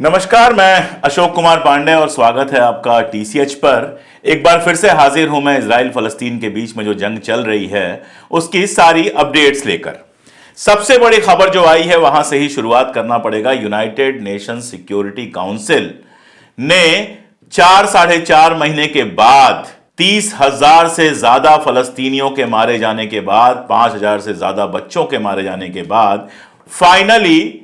नमस्कार, मैं अशोक कुमार पांडे और स्वागत है आपका टीसीएच पर। एक बार फिर से हाजिर हूं मैं इजराइल फलस्तीन के बीच में जो जंग चल रही है उसकी सारी अपडेट्स लेकर। सबसे बड़ी खबर जो आई है वहां से ही शुरुआत करना पड़ेगा। यूनाइटेड नेशंस सिक्योरिटी काउंसिल ने 4-4.5 महीने के बाद 30,000 से ज्यादा फलस्तीनियों के मारे जाने के बाद, 5,000 से ज्यादा बच्चों के मारे जाने के बाद फाइनली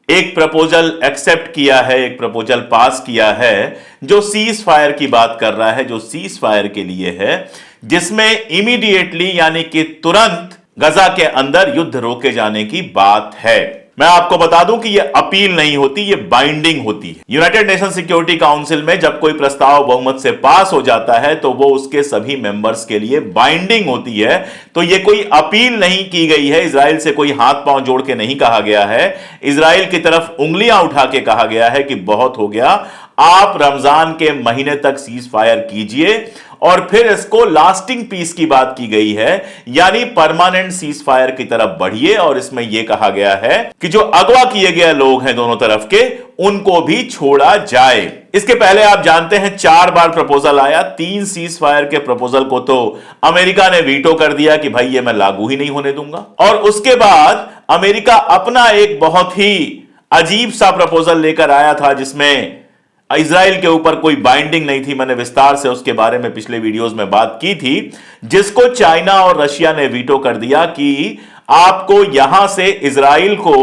एक प्रपोजल एक्सेप्ट किया है, एक प्रपोजल पास किया है जो सीज फायर की बात कर रहा है, जो सीज फायर के लिए है, जिसमें इमीडिएटली यानी कि तुरंत गजा के अंदर युद्ध रोके जाने की बात है। मैं आपको बता दूं कि यह अपील नहीं होती, यह बाइंडिंग होती है। यूनाइटेड नेशन सिक्योरिटी काउंसिल में जब कोई प्रस्ताव बहुमत से पास हो जाता है तो वो उसके सभी मेंबर्स के लिए बाइंडिंग होती है। तो यह कोई अपील नहीं की गई है, इजराइल से कोई हाथ पांव जोड़ के नहीं कहा गया है, इजराइल की तरफ उंगलियां उठा के कहा गया है कि बहुत हो गया, आप रमजान के महीने तक सीज फायर कीजिए और फिर इसको लास्टिंग पीस की बात की गई है, यानी परमानेंट सीज फायर की तरफ बढ़िए। और इसमें यह कहा गया है कि जो अगवा किए गए लोग हैं दोनों तरफ के, उनको भी छोड़ा जाए। इसके पहले आप जानते हैं 4 बार प्रपोजल आया। 3 सीज फायर के प्रपोजल को तो अमेरिका ने वीटो कर दिया कि भाई ये मैं लागू ही नहीं होने दूंगा। और उसके बाद अमेरिका अपना एक बहुत ही अजीब सा प्रपोजल लेकर आया था जिसमें इजराइल के ऊपर कोई बाइंडिंग नहीं थी। मैंने विस्तार से उसके बारे में पिछले वीडियोस में बात की थी, जिसको चाइना और रशिया ने वीटो कर दिया कि आपको यहां से इजराइल को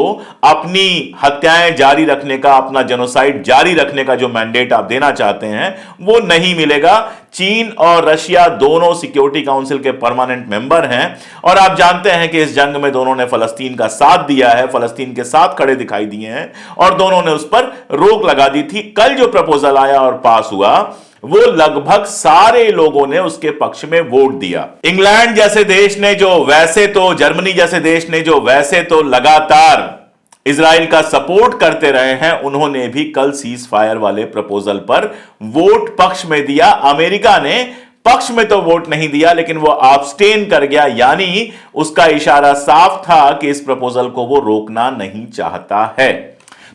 अपनी हत्याएं जारी रखने का, अपना जेनोसाइड जारी रखने का जो मैंडेट आप देना चाहते हैं वो नहीं मिलेगा। चीन और रशिया दोनों सिक्योरिटी काउंसिल के परमानेंट मेंबर हैं और आप जानते हैं कि इस जंग में दोनों ने फलस्तीन का साथ दिया है, फलस्तीन के साथ खड़े दिखाई दिए हैं और दोनों ने उस पर रोक लगा दी थी। कल जो प्रपोजल आया और पास हुआ वो लगभग सारे लोगों ने उसके पक्ष में वोट दिया। इंग्लैंड जैसे देश ने जो वैसे तो, जर्मनी जैसे देश ने जो वैसे तो लगातार इजराइल का सपोर्ट करते रहे हैं, उन्होंने भी कल सीज फायर वाले प्रपोजल पर वोट पक्ष में दिया। अमेरिका ने पक्ष में तो वोट नहीं दिया लेकिन वो अब्स्टेन कर गया, यानी उसका इशारा साफ था कि इस प्रपोजल को वो रोकना नहीं चाहता है।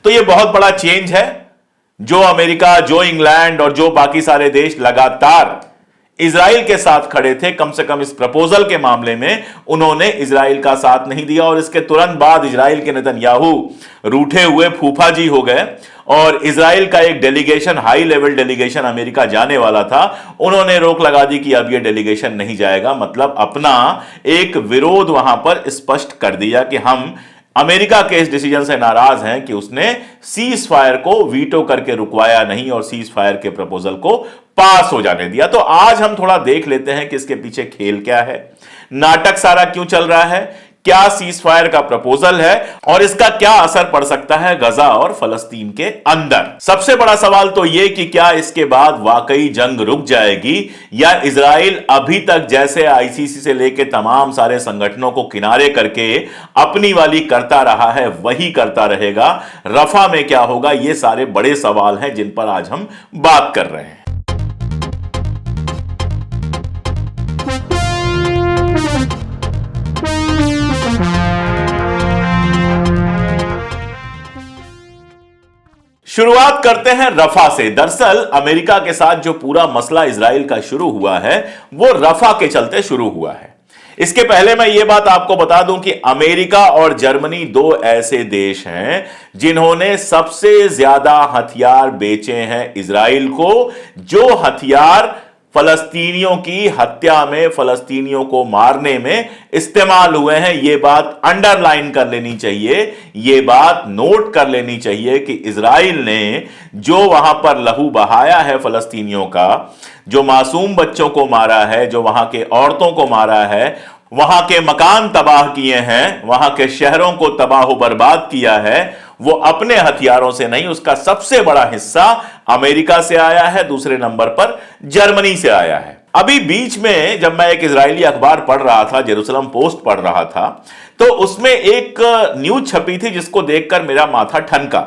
तो ये बहुत बड़ा चेंज है। जो अमेरिका, जो इंग्लैंड और जो बाकी सारे देश लगातार इजराइल के साथ खड़े थे, कम से कम इस प्रपोजल के मामले में उन्होंने इजराइल का साथ नहीं दिया। और इसके तुरंत बाद इजराइल के नेतन्याहू रूठे हुए फूफा जी हो गए और इजराइल का एक delegation, high level delegation America जाने वाला था, उन्होंने रोक लगा दी कि अब यह डेलीगेशन नहीं जाएगा। मतलब अपना एक विरोध वहां पर स्पष्ट कर दिया कि हम अमेरिका के इस डिसीजन से नाराज हैं कि उसने सीज फायर को वीटो करके रुकवाया नहीं और सीज फायर के प्रपोजल को पास हो जाने दिया। तो आज हम थोड़ा देख लेते हैं कि इसके पीछे खेल क्या है, नाटक सारा क्यों चल रहा है, क्या सीज फायर का प्रपोजल है और इसका क्या असर पड़ सकता है गजा और फलस्तीन के अंदर। सबसे बड़ा सवाल तो यह कि क्या इसके बाद वाकई जंग रुक जाएगी या इजराइल अभी तक जैसे आईसीसी से लेकर तमाम सारे संगठनों को किनारे करके अपनी वाली करता रहा है वही करता रहेगा। रफा में क्या होगा, यह सारे बड़े सवाल हैं जिन पर आज हम बात कर रहे हैं। शुरुआत करते हैं रफा से। दरअसल अमेरिका के साथ जो पूरा मसला इजराइल का शुरू हुआ है वो रफा के चलते शुरू हुआ है। इसके पहले मैं ये बात आपको बता दूं कि अमेरिका और जर्मनी 2 ऐसे देश हैं जिन्होंने सबसे ज्यादा हथियार बेचे हैं इजराइल को, जो हथियार फलस्तीनियों की हत्या में, फलस्तीनियों को मारने में इस्तेमाल हुए हैं। यह बात अंडरलाइन कर लेनी चाहिए, यह बात नोट कर लेनी चाहिए कि इजराइल ने जो वहां पर लहू बहाया है फलस्तीनियों का, जो मासूम बच्चों को मारा है, जो वहां के औरतों को मारा है, वहां के मकान तबाह किए हैं, वहां के शहरों को तबाह बर्बाद किया है, वो अपने हथियारों से नहीं, उसका सबसे बड़ा हिस्सा अमेरिका से आया है, दूसरे नंबर पर जर्मनी से आया है। अभी बीच में जब मैं एक इजरायली अखबार पढ़ रहा था, जेरूसलम पोस्ट पढ़ रहा था, तो उसमें एक न्यूज छपी थी जिसको देखकर मेरा माथा ठनका।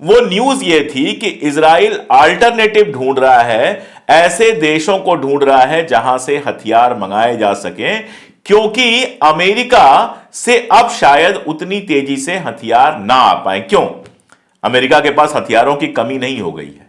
वो न्यूज ये थी कि इजराइल अल्टरनेटिव ढूंढ रहा है, ऐसे देशों को ढूंढ रहा है जहां से हथियार मंगाए जा सकें, क्योंकि अमेरिका से अब शायद उतनी तेजी से हथियार ना आ पाए। क्यों? अमेरिका के पास हथियारों की कमी नहीं हो गई है।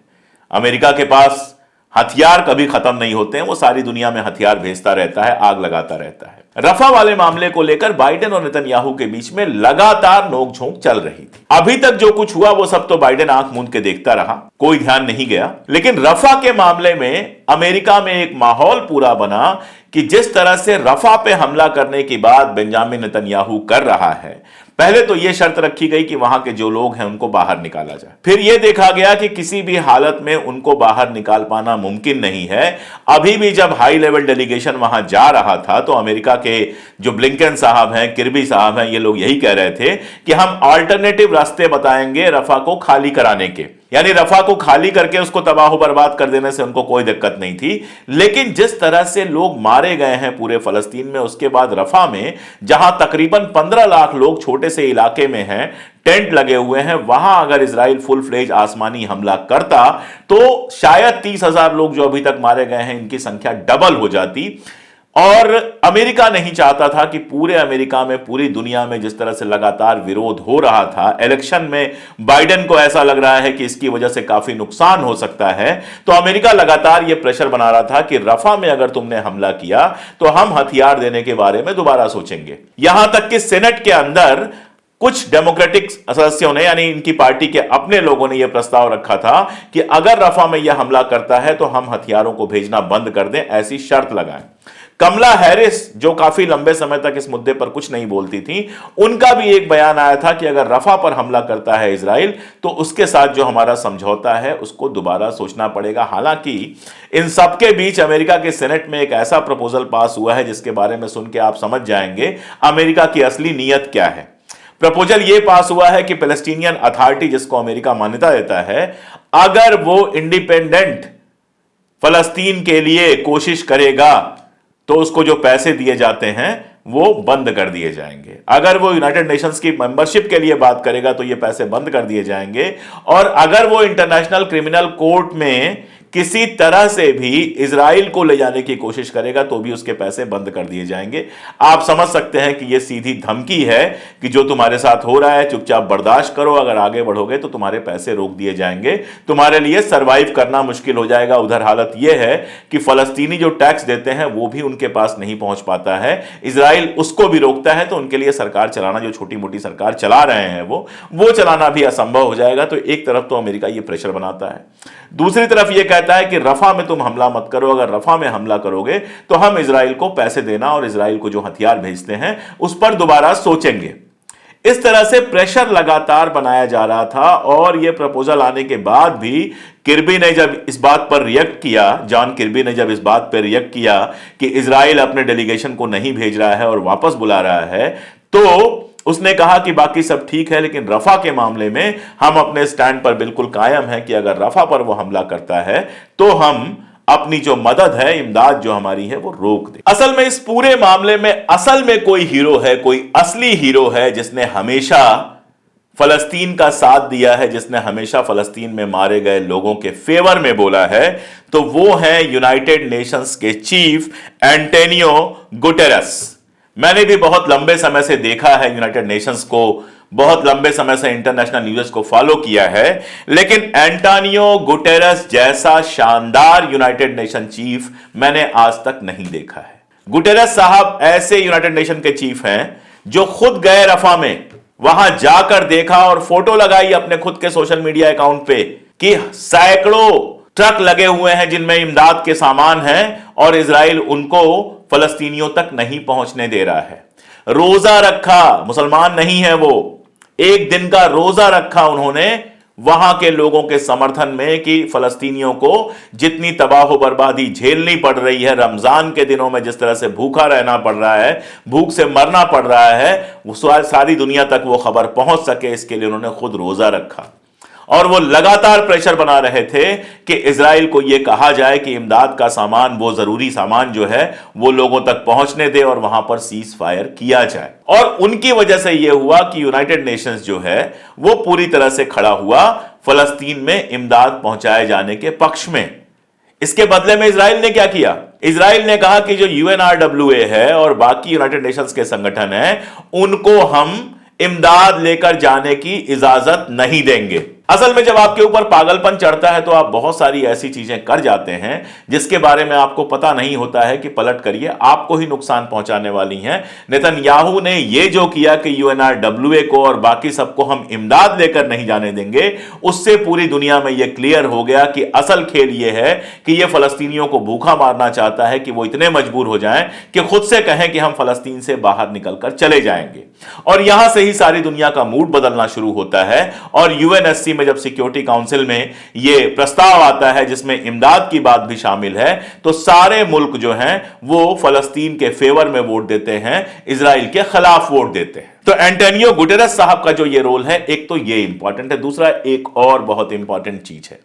अमेरिका के पास हथियार कभी खत्म नहीं होते हैं, वो सारी दुनिया में हथियार भेजता रहता है, आग लगाता रहता है। रफा वाले मामले को लेकर बाइडेन और नेतन्याहू के बीच में लगातार नोकझोंक चल रही थी। अभी तक जो कुछ हुआ वो सब तो बाइडेन आंख मूंद के देखता रहा, कोई ध्यान नहीं गया। लेकिन रफा के मामले में अमेरिका में एक माहौल पूरा बना कि जिस तरह से रफा पे हमला करने की बात बेंजामिन नेतन्याहू कर रहा है, पहले तो यह शर्त रखी गई कि वहां के जो लोग हैं उनको बाहर निकाला जाए। फिर यह देखा गया कि किसी भी हालत में उनको बाहर निकाल पाना मुमकिन नहीं है। अभी भी जब हाई लेवल डेलीगेशन वहां जा रहा था तो अमेरिका के जो ब्लिंकन साहब हैं, किर्बी साहब हैं, ये लोग यही कह रहे थे कि हम अल्टरनेटिव रास्ते बताएंगे रफा को खाली कराने के। यानी रफा को खाली करके उसको तबाह बर्बाद कर देने से उनको कोई दिक्कत नहीं थी। लेकिन जिस तरह से लोग मारे गए हैं पूरे फलस्तीन में, उसके बाद रफा में जहां तकरीबन 15 लाख लोग छोटे से इलाके में हैं, टेंट लगे हुए हैं, वहां अगर इजराइल फुल फ्लेज आसमानी हमला करता तो शायद 30,000 लोग जो अभी तक मारे गए हैं इनकी संख्या डबल हो जाती। और अमेरिका नहीं चाहता था कि पूरे अमेरिका में, पूरी दुनिया में जिस तरह से लगातार विरोध हो रहा था, इलेक्शन में बाइडेन को ऐसा लग रहा है कि इसकी वजह से काफी नुकसान हो सकता है, तो अमेरिका लगातार यह प्रेशर बना रहा था कि रफा में अगर तुमने हमला किया तो हम हथियार देने के बारे में दोबारा सोचेंगे। यहां तक कि सेनेट के अंदर कुछ डेमोक्रेटिक सदस्यों ने, यानी इनकी पार्टी के अपने लोगों ने यह प्रस्ताव रखा था कि अगर रफा में यह हमला करता है तो हम हथियारों को भेजना बंद कर दें, ऐसी शर्त लगाएं। कमला हैरिस, जो काफी लंबे समय तक इस मुद्दे पर कुछ नहीं बोलती थी, उनका भी एक बयान आया था कि अगर रफा पर हमला करता है इजराइल तो उसके साथ जो हमारा समझौता है उसको दोबारा सोचना पड़ेगा। हालांकि इन सबके बीच अमेरिका के सेनेट में एक ऐसा प्रपोजल पास हुआ है जिसके बारे में सुन के आप समझ जाएंगे अमेरिका की असली नीयत क्या है। प्रपोजल यह पास हुआ है कि पैलेस्टीनियन अथॉरिटी, जिसको अमेरिका मान्यता देता है, अगर वो इंडिपेंडेंट फलस्तीन के लिए कोशिश करेगा तो उसको जो पैसे दिए जाते हैं वो बंद कर दिए जाएंगे। अगर वो यूनाइटेड नेशंस की मेंबरशिप के लिए बात करेगा तो ये पैसे बंद कर दिए जाएंगे। और अगर वो इंटरनेशनल क्रिमिनल कोर्ट में किसी तरह से भी इजराइल को ले जाने की कोशिश करेगा तो भी उसके पैसे बंद कर दिए जाएंगे। आप समझ सकते हैं कि यह सीधी धमकी है कि जो तुम्हारे साथ हो रहा है चुपचाप बर्दाश्त करो, अगर आगे बढ़ोगे तो तुम्हारे पैसे रोक दिए जाएंगे, तुम्हारे लिए सरवाइव करना मुश्किल हो जाएगा। उधर हालत यह है कि फलस्तीनी जो टैक्स देते हैं वो भी उनके पास नहीं पहुंच पाता है, इजराइल उसको भी रोकता है, तो उनके लिए सरकार चलाना, जो छोटी मोटी सरकार चला रहे हैं वो चलाना भी असंभव हो जाएगा। तो एक तरफ तो अमेरिका ये प्रेशर बनाता है, दूसरी तरफ यह कहता है कि रफा में तुम हमला मत करो, अगर रफा में हमला करोगे तो हम इजराइल को पैसे देना और इजराइल को जो हथियार भेजते हैं उस पर दोबारा सोचेंगे। इस तरह से प्रेशर लगातार बनाया जा रहा था। और यह प्रपोजल आने के बाद भी किर्बी ने जब इस बात पर रिएक्ट किया, जॉन किर्बी ने जब इस बात पर रिएक्ट किया कि इजराइल अपने डेलीगेशन को नहीं भेज रहा है और वापस बुला रहा है, तो उसने कहा कि बाकी सब ठीक है, लेकिन रफा के मामले में हम अपने स्टैंड पर बिल्कुल कायम हैं कि अगर रफा पर वो हमला करता है तो हम अपनी जो मदद है, इमदाद जो हमारी है, वो रोक दे। असल में इस पूरे मामले में असल में कोई हीरो है, कोई असली हीरो है जिसने हमेशा फलस्तीन का साथ दिया है, जिसने हमेशा फलस्तीन में मारे गए लोगों के फेवर में बोला है, तो वो है यूनाइटेड नेशंस के चीफ एंटोनियो गुटेरेस। मैंने भी बहुत लंबे समय से देखा है यूनाइटेड नेशंस को, बहुत लंबे समय से इंटरनेशनल न्यूज़ को फॉलो किया है, लेकिन एंटोनियो गुटेरेस जैसा शानदार यूनाइटेड नेशन चीफ मैंने आज तक नहीं देखा है। गुटेरेस साहब ऐसे यूनाइटेड नेशन के चीफ हैं जो खुद गए रफा में, वहां जाकर देखा और फोटो लगाई अपने खुद के सोशल मीडिया अकाउंट पे कि सैकड़ों ट्रक लगे हुए हैं जिनमें इमदाद के सामान हैं और इजराइल उनको फलस्तीनियों तक नहीं पहुंचने दे रहा है। रोजा रखा, मुसलमान नहीं है वो, एक दिन का रोजा रखा उन्होंने वहां के लोगों के समर्थन में कि फलस्तीनियों को जितनी तबाह बर्बादी झेलनी पड़ रही है, रमजान के दिनों में जिस तरह से भूखा रहना पड़ रहा है, भूख से मरना पड़ रहा है, वो सारी दुनिया तक वो खबर पहुंच सके, इसके लिए उन्होंने खुद रोजा रखा। और वो लगातार प्रेशर बना रहे थे कि इजराइल को यह कहा जाए कि इमदाद का सामान, वो जरूरी सामान जो है वो लोगों तक पहुंचने दे और वहां पर सीज फायर किया जाए। और उनकी वजह से यह हुआ कि यूनाइटेड नेशंस जो है वो पूरी तरह से खड़ा हुआ फलस्तीन में इमदाद पहुंचाए जाने के पक्ष में। इसके बदले में इजराइल ने क्या किया? इजराइल ने कहा कि जो UNRWA है और बाकी यूनाइटेड नेशंस के संगठन हैं, उनको हम इमदाद लेकर जाने की इजाजत नहीं देंगे। असल में जब आपके ऊपर पागलपन चढ़ता है तो आप बहुत सारी ऐसी चीजें कर जाते हैं जिसके बारे में आपको पता नहीं होता है कि पलट करिए आपको ही नुकसान पहुंचाने वाली हैं। नेतन्याहू ने यह जो किया कि यूएनआरडब्ल्यूए को और बाकी सबको हम इमदाद लेकर नहीं जाने देंगे, उससे पूरी दुनिया में यह क्लियर हो गया कि असल खेल यह है कि यह फलस्तीनियों को भूखा मारना चाहता है कि वो इतने मजबूर हो जाएं कि खुद से कहें कि हम फलस्तीन से बाहर निकलकर चले जाएंगे। और यहां से ही सारी दुनिया का मूड बदलना शुरू होता है और यूएनएससी में जब सिक्योरिटी काउंसिल में यह प्रस्ताव आता है जिसमें इमदाद की बात भी शामिल है, तो सारे मुल्क जो हैं वो फलस्तीन के फेवर में वोट देते हैं, इजराइल के खिलाफ वोट देते हैं। तो एंटोनियो गुटेरेस साहब का जो ये रोल है, एक तो ये इंपॉर्टेंट है, दूसरा एक और बहुत इंपॉर्टेंट चीज है।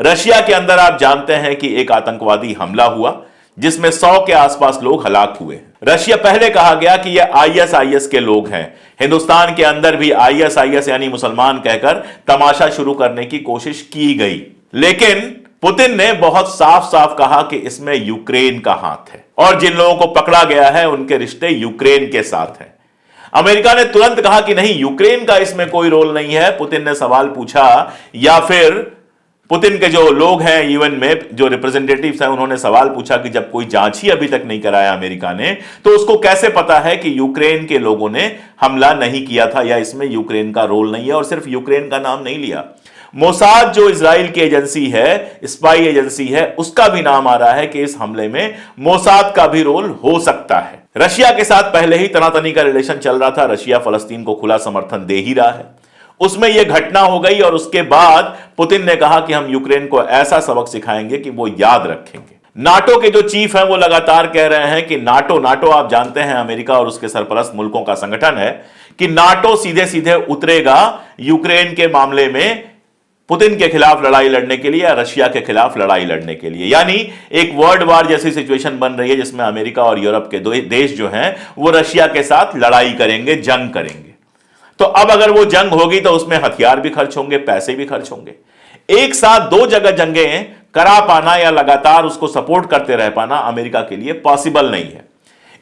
रशिया के अंदर आप जानते हैं कि एक आतंकवादी हमला हुआ जिसमें 100 के आसपास लोग हलाक हुए। रशिया पहले कहा गया कि यह आईएसआईएस के लोग हैं। हिंदुस्तान के अंदर भी आईएसआईएस यानी मुसलमान कहकर तमाशा शुरू करने की कोशिश की गई, लेकिन पुतिन ने बहुत साफ साफ कहा कि इसमें यूक्रेन का हाथ है और जिन लोगों को पकड़ा गया है उनके रिश्ते यूक्रेन के साथ हैं। अमेरिका ने तुरंत कहा कि नहीं, यूक्रेन का इसमें कोई रोल नहीं है। पुतिन ने सवाल पूछा, या फिर पुतिन के जो लोग हैं यूएन में, जो रिप्रेजेंटेटिव्स हैं, उन्होंने सवाल पूछा कि जब कोई जांच ही अभी तक नहीं कराया अमेरिका ने, तो उसको कैसे पता है कि यूक्रेन के लोगों ने हमला नहीं किया था या इसमें यूक्रेन का रोल नहीं है। और सिर्फ यूक्रेन का नाम नहीं लिया, मोसाद जो इजराइल की एजेंसी है, स्पाई एजेंसी है, उसका भी नाम आ रहा है कि इस हमले में मोसाद का भी रोल हो सकता है। रशिया के साथ पहले ही तनातनी का रिलेशन चल रहा था। रशिया फलस्तीन को खुला समर्थन दे ही रहा है। उसमें यह घटना हो गई और उसके बाद पुतिन ने कहा कि हम यूक्रेन को ऐसा सबक सिखाएंगे कि वो याद रखेंगे। नाटो के जो चीफ हैं वो लगातार कह रहे हैं कि नाटो आप जानते हैं अमेरिका और उसके सरपरस्त मुल्कों का संगठन है, कि नाटो सीधे सीधे उतरेगा यूक्रेन के मामले में पुतिन के खिलाफ लड़ाई लड़ने के लिए या रशिया के खिलाफ लड़ाई लड़ने के लिए। यानी एक वर्ल्ड वार जैसी सिचुएशन बन रही है जिसमें अमेरिका और यूरोप के दो देश जो हैं वो रशिया के साथ लड़ाई करेंगे, जंग करेंगे। तो अब अगर वो जंग होगी तो उसमें हथियार भी खर्च होंगे, पैसे भी खर्च होंगे। एक साथ दो जगह जंगें करा पाना या लगातार उसको सपोर्ट करते रह पाना अमेरिका के लिए पॉसिबल नहीं है।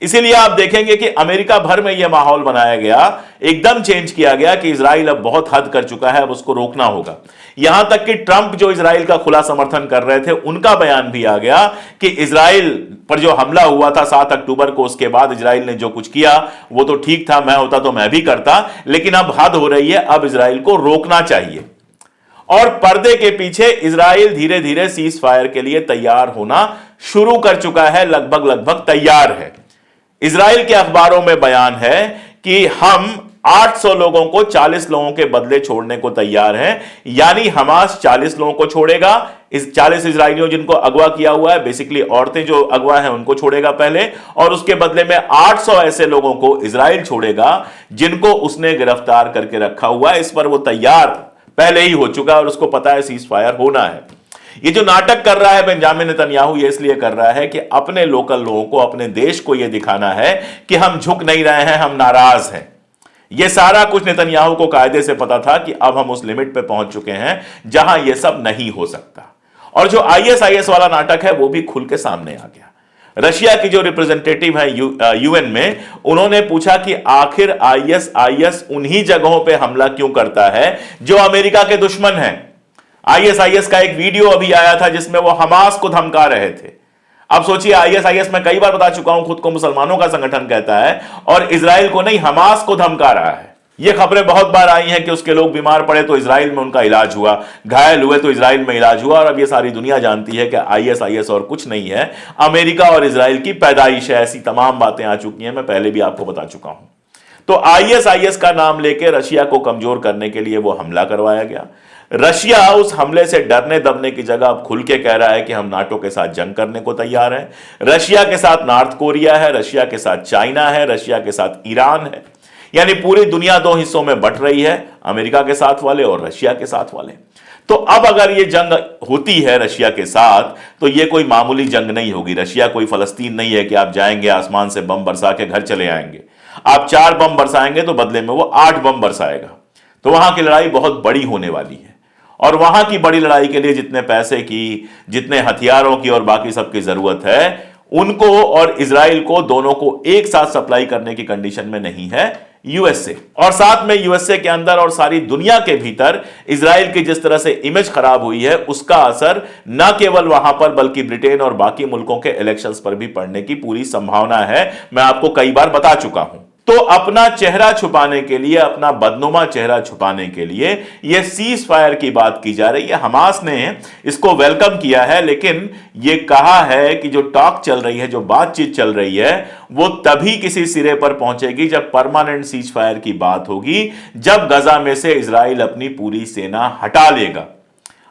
इसीलिए आप देखेंगे कि अमेरिका भर में यह माहौल बनाया गया, एकदम चेंज किया गया कि इजराइल अब बहुत हद कर चुका है, अब उसको रोकना होगा। यहां तक कि ट्रंप जो इजराइल का खुला समर्थन कर रहे थे, उनका बयान भी आ गया कि इजराइल पर जो हमला हुआ था 7 अक्टूबर को, उसके बाद इजराइल ने जो कुछ किया वो तो ठीक था, मैं होता तो मैं भी करता, लेकिन अब हद हो रही है, अब इजराइल को रोकना चाहिए। और पर्दे के पीछे इजराइल धीरे धीरे सीज फायर के लिए तैयार होना शुरू कर चुका है, लगभग तैयार है। इजराइल के अखबारों में बयान है कि हम 800 लोगों को 40 लोगों के बदले छोड़ने को तैयार हैं। यानी हमास 40 लोगों को छोड़ेगा, इस 40 इजरायलियों जिनको अगवा किया हुआ है, बेसिकली औरतें जो अगवा हैं उनको छोड़ेगा पहले, और उसके बदले में 800 ऐसे लोगों को इजराइल छोड़ेगा जिनको उसने गिरफ्तार करके रखा हुआ है। इस पर वो तैयार पहले ही हो चुका है और उसको पता है सीज फायर होना है। ये जो नाटक कर रहा है बेंजामिन नेतन्याहू, ये इसलिए कर रहा है कि अपने लोकल लोगों को, अपने देश को यह दिखाना है कि हम झुक नहीं रहे हैं, हम नाराज हैं। यह सारा कुछ नेतन्याहू को कायदे से पता था कि अब हम उस लिमिट पे पहुंच चुके हैं जहां यह सब नहीं हो सकता। और जो आईएसआईएस वाला नाटक है वो भी खुल के सामने आ गया। रशिया की जो रिप्रेजेंटेटिव है यूएन में, उन्होंने पूछा कि आखिर आईएसआईएस उन्हीं जगहों पे हमला क्यों करता है जो अमेरिका के दुश्मन हैं। आईएसआईएस का एक वीडियो अभी आया था जिसमें वो हमास को धमका रहे थे। अब सोचिए, आईएसआईएस मैं कई बार बता चुका हूं खुद को मुसलमानों का संगठन कहता है और इजराइल को नहीं, हमास को धमका रहा है। ये खबरें बहुत बार आई हैं कि उसके लोग बीमार पड़े तो इजराइल में उनका इलाज हुआ, घायल हुए तो इजराइल में इलाज हुआ। और अब ये सारी दुनिया जानती है कि आईएसआईएस और कुछ नहीं है, अमेरिका और इजराइल की पैदाइश है। ऐसी तमाम बातें आ चुकी हैं, मैं पहले भी आपको बता चुका हूं। तो आईएसआईएस का नाम लेकर रशिया को कमजोर करने के लिए वो हमला करवाया गया। रशिया उस हमले से डरने दबने की जगह अब खुल के कह रहा है कि हम नाटो के साथ जंग करने को तैयार हैं। रशिया के साथ नॉर्थ कोरिया है, रशिया के साथ चाइना है, रशिया के साथ ईरान है। यानी पूरी दुनिया दो हिस्सों में बंट रही है, अमेरिका के साथ वाले और रशिया के साथ वाले। तो अब अगर ये जंग होती है रशिया के साथ, तो ये कोई मामूली जंग नहीं होगी। रशिया कोई फलस्तीन नहीं है कि आप जाएंगे आसमान से बम बरसा के घर चले आएंगे। आप 4 बम बरसाएंगे तो बदले में वो 8 बम बरसाएगा। तो वहां की लड़ाई बहुत बड़ी होने वाली है। और वहां की बड़ी लड़ाई के लिए जितने पैसे की, जितने हथियारों की और बाकी सबकी जरूरत है, उनको और इजराइल को दोनों को एक साथ सप्लाई करने की कंडीशन में नहीं है यूएसए, और साथ में यूएसए के अंदर और सारी दुनिया के भीतर इजराइल की जिस तरह से इमेज खराब हुई है उसका असर न केवल वहां पर बल्कि ब्रिटेन और बाकी मुल्कों के इलेक्शंस पर भी पड़ने की पूरी संभावना है। मैं आपको कई बार बता चुका हूं। तो अपना चेहरा छुपाने के लिए, अपना बदनुमा चेहरा छुपाने के लिए यह सीज फायर की बात की जा रही है। हमास ने इसको वेलकम किया है, लेकिन यह कहा है कि जो टॉक चल रही है, जो बातचीत चल रही है, वो तभी किसी सिरे पर पहुंचेगी जब परमानेंट सीज फायर की बात होगी, जब गजा में से इजराइल अपनी पूरी सेना हटा लेगा।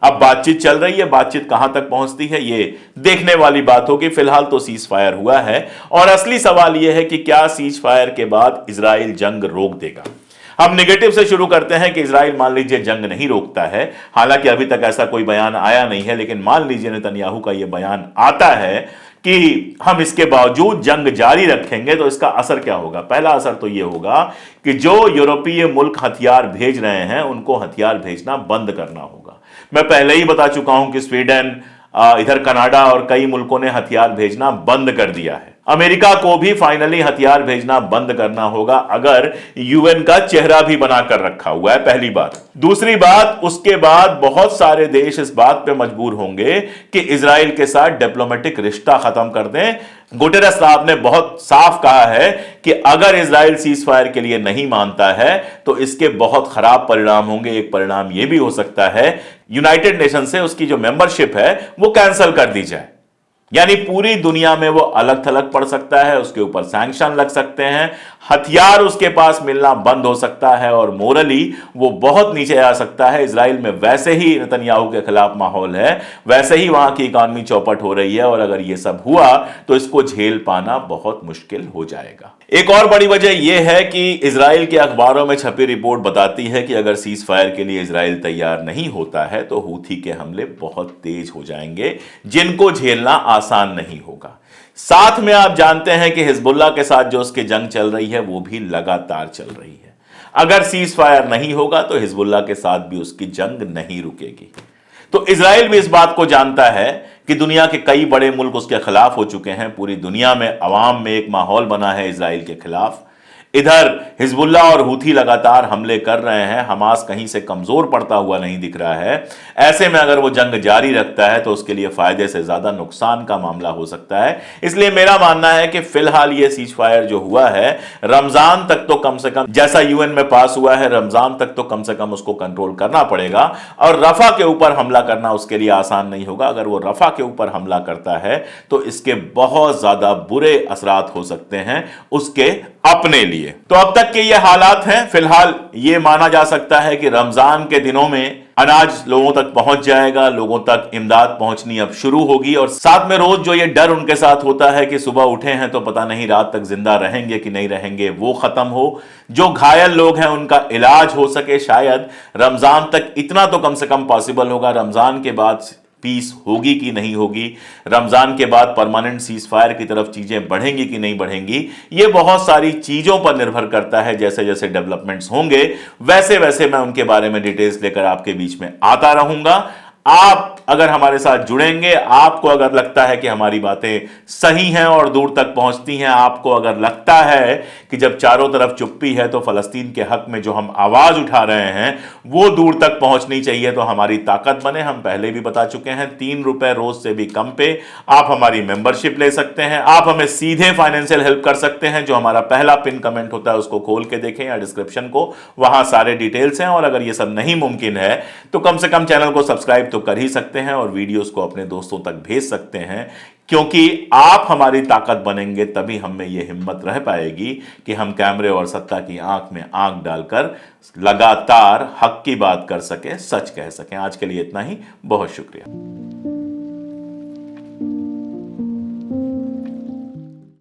अब बातचीत चल रही है, बातचीत कहां तक पहुंचती है ये देखने वाली बात होगी। फिलहाल तो सीज फायर हुआ है और असली सवाल यह है कि क्या सीज फायर के बाद इजराइल जंग रोक देगा। हम नेगेटिव से शुरू करते हैं कि इजराइल मान लीजिए जंग नहीं रोकता है, हालांकि अभी तक ऐसा कोई बयान आया नहीं है, लेकिन मान लीजिए नेतन्याहू का यह बयान आता है कि हम इसके बावजूद जंग जारी रखेंगे, तो इसका असर क्या होगा। पहला असर तो यह होगा कि जो यूरोपीय मुल्क हथियार भेज रहे हैं उनको हथियार भेजना बंद करना होगा। मैं पहले ही बता चुका हूं कि स्वीडन, इधर कनाडा और कई मुल्कों ने हथियार भेजना बंद कर दिया है। अमेरिका को भी फाइनली हथियार भेजना बंद करना होगा, अगर यूएन का चेहरा भी बनाकर रखा हुआ है। पहली बात। दूसरी बात, उसके बाद बहुत सारे देश इस बात पे मजबूर होंगे कि इजराइल के साथ डिप्लोमेटिक रिश्ता खत्म कर दें। गुटेरस साहब ने बहुत साफ कहा है कि अगर इजराइल सीज फायर के लिए नहीं मानता है तो इसके बहुत खराब परिणाम होंगे। एक परिणाम यह भी हो सकता है यूनाइटेड नेशन से उसकी जो मेंबरशिप है वो कैंसिल कर दी जाए, यानी पूरी दुनिया में वो अलग थलग पड़ सकता है, उसके ऊपर सैंक्शन लग सकते हैं, हथियार उसके पास मिलना बंद हो सकता है और मोरली वो बहुत नीचे आ सकता है। इजराइल में वैसे ही नेतन्याहू के खिलाफ माहौल है, वैसे ही वहां की इकॉनमी चौपट हो रही है, और अगर ये सब हुआ तो इसको झेल पाना बहुत मुश्किल हो जाएगा। एक और बड़ी वजह यह है कि इजराइल के अखबारों में छपी रिपोर्ट बताती है कि अगर सीज फायर के लिए इजराइल तैयार नहीं होता है तो हूथी के हमले बहुत तेज हो जाएंगे, जिनको झेलना आसान नहीं होगा। साथ में आप जानते हैं कि हिजबुल्लाह के साथ जो उसकी जंग चल रही है वो भी लगातार चल रही है। अगर सीज फायर नहीं होगा तो हिजबुल्लाह के साथ भी उसकी जंग नहीं रुकेगी। तो इजराइल भी इस बात को जानता है कि दुनिया के कई बड़े मुल्क उसके खिलाफ हो चुके हैं, पूरी दुनिया में अवाम में एक माहौल बना है इजराइल के खिलाफ। इधर हिजबुल्लाह और हूथी लगातार हमले कर रहे हैं, हमास कहीं से कमजोर पड़ता हुआ नहीं दिख रहा है। ऐसे में अगर वो जंग जारी रखता है तो उसके लिए फायदे से ज्यादा नुकसान का मामला हो सकता है। इसलिए मेरा मानना है कि फिलहाल ये सीज फायर जो हुआ है, रमजान तक तो कम से कम, जैसा यूएन में पास हुआ है, रमजान तक तो कम से कम उसको कंट्रोल करना पड़ेगा। और रफा के ऊपर हमला करना उसके लिए आसान नहीं होगा। अगर वो रफा के ऊपर हमला करता है तो इसके बहुत ज्यादा बुरे असरात हो सकते हैं उसके अपने लिए। तो अब तक के ये हालात हैं। फिलहाल ये माना जा सकता है कि रमजान के दिनों में अनाज लोगों तक पहुंच जाएगा, लोगों तक इमदाद पहुंचनी अब शुरू होगी, और साथ में रोज जो ये डर उनके साथ होता है कि सुबह उठे हैं तो पता नहीं रात तक जिंदा रहेंगे कि नहीं रहेंगे, वो खत्म हो। जो घायल लोग हैं उनका इलाज हो सके, शायद रमजान तक इतना तो कम से कम पॉसिबल होगा। रमजान के बाद पीस होगी कि नहीं होगी, रमजान के बाद परमानेंट सीज फायर की तरफ चीजें बढ़ेंगी कि नहीं बढ़ेंगी, ये बहुत सारी चीजों पर निर्भर करता है। जैसे जैसे डेवलपमेंट्स होंगे वैसे वैसे मैं उनके बारे में डिटेल्स लेकर आपके बीच में आता रहूंगा। आप अगर हमारे साथ जुड़ेंगे, आपको अगर लगता है कि हमारी बातें सही हैं और दूर तक पहुंचती हैं, आपको अगर लगता है कि जब चारों तरफ चुप्पी है तो फलस्तीन के हक में जो हम आवाज उठा रहे हैं वो दूर तक पहुंचनी चाहिए, तो हमारी ताकत बने। हम पहले भी बता चुके हैं, 3 रुपए रोज से भी कम पे आप हमारी मेंबरशिप ले सकते हैं। आप हमें सीधे फाइनेंशियल हेल्प कर सकते हैं। जो हमारा पहला पिन कमेंट होता है उसको खोल के देखें या डिस्क्रिप्शन को, वहां सारे डिटेल्स हैं। और अगर ये सब नहीं मुमकिन है तो कम से कम चैनल को सब्सक्राइब तो कर ही सकते हैं और वीडियोस को अपने दोस्तों तक भेज सकते हैं, क्योंकि आप हमारी ताकत बनेंगे तभी हम में यह हिम्मत रह पाएगी कि हम कैमरे और सत्ता की आंख में आंख डालकर लगातार हक की बात कर सके, सच कह सकें। आज के लिए इतना ही, बहुत शुक्रिया।